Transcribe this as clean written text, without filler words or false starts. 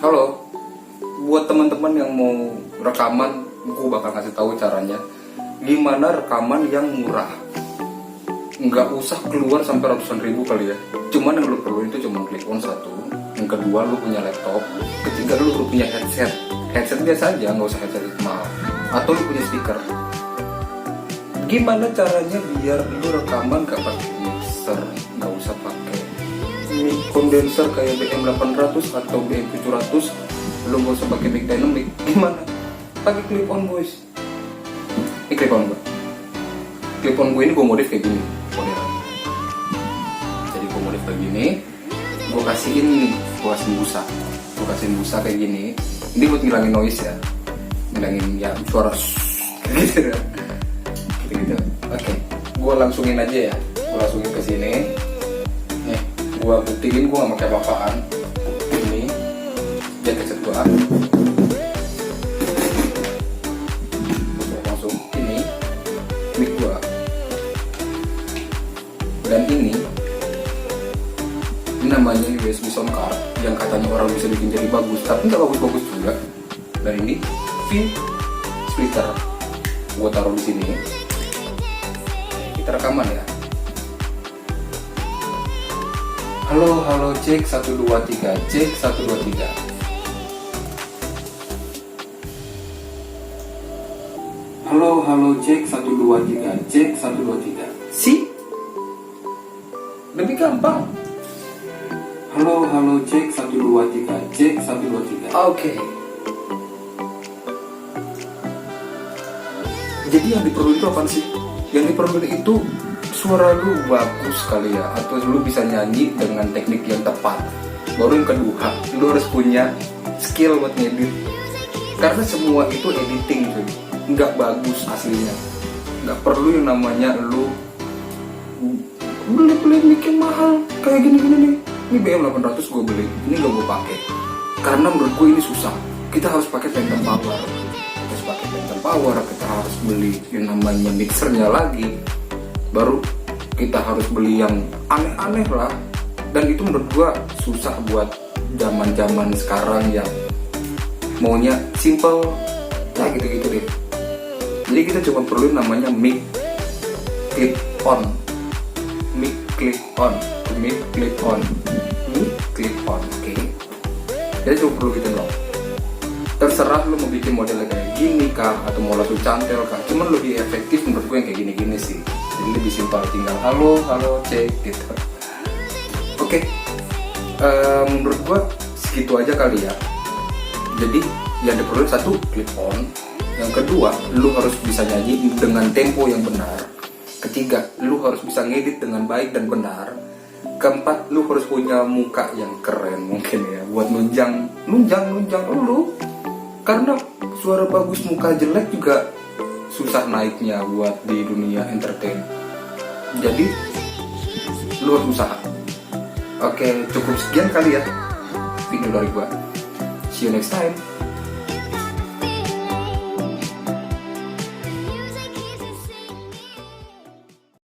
Halo, buat teman-teman yang mau rekaman, gue bakal kasih tahu caranya gimana rekaman yang murah. Nggak usah keluar sampai ratusan ribu kali ya. Cuman yang lu perlu itu cuma clip on satu. Yang kedua lu punya laptop. Ketiga lu punya headset. Headset biasa aja, nggak usah headset mahal. Atau lu punya speaker. Gimana caranya biar lu rekaman gak pakai mixer, nggak usah pakai mic condenser kayak BM800 atau BM700, lu gak usah pakai mic dynamic. Gimana? Pakai clip on boys. Ini clip on gue. Clip on gue ini gue modif kayak gini modelnya. Jadi gue modif kayak gini, gue kasihin nih, gue kasih busa kayak gini. Ini buat ngilangin noise ya, ngilangin ya suara gitu ya. Gitu. Oke, gue langsungin aja ya. Gue langsungin ke sini. Nih, gue buktiin gue gak pakai apa-apaan. Ini dia headset gue. Langsung ini mic gue. Dan ini namanya USB sound card yang katanya orang bisa bikin jadi bagus, tapi nggak bagus-bagus juga. Dan ini fin splitter. Gue taruh di sini. Kita rekaman ya. Halo cek 1 2 3, cek 1 2 3. Halo cek 1 2 3, cek 1 2 3. Si? Lebih gampang. Halo cek 1 2 3, cek 1 2 3. Oke. Jadi yang diperlukan itu apa sih? Yang diperlukan itu suara lu bagus kali ya, atau lu bisa nyanyi dengan teknik yang tepat. Baru yang kedua, lu harus punya skill buat ngedit. Karena semua itu editing tuh, nggak bagus aslinya. Nggak perlu yang namanya lu beli bikin mahal kayak gini-gini nih. Ini BM800 gue beli, ini gak gue pakai. Karena menurut gue ini susah. Kita harus pakai Phantom Power. Kita harus beli yang namanya mixernya lagi. Baru kita harus beli yang aneh-aneh lah. Dan itu menurut gue susah buat zaman-zaman sekarang yang maunya simple. Nah gitu-gitu deh. Jadi kita cuma perlu namanya mic clip on. Mic clip on. Oke. Jadi cuma perlu gitu loh. Terserah lu mau bikin modelnya kayak gini kah, atau mau langsung cantel kah. Cuman lebih efektif menurut gue yang kayak gini-gini sih. Jadi lebih simpel, tinggal halo cek gitu. Oke. Menurut gue segitu aja kali ya. Jadi yang diperlukan satu clip on. Yang kedua, lu harus bisa nyanyi dengan tempo yang benar. Ketiga, lu harus bisa ngedit dengan baik dan benar. Keempat, lu harus punya muka yang keren mungkin ya, buat nunjang lu. Karena suara bagus muka jelek juga susah naiknya buat di dunia entertain. Jadi lu harus usaha. Oke, cukup sekian kali ya video dari gua. See you next time.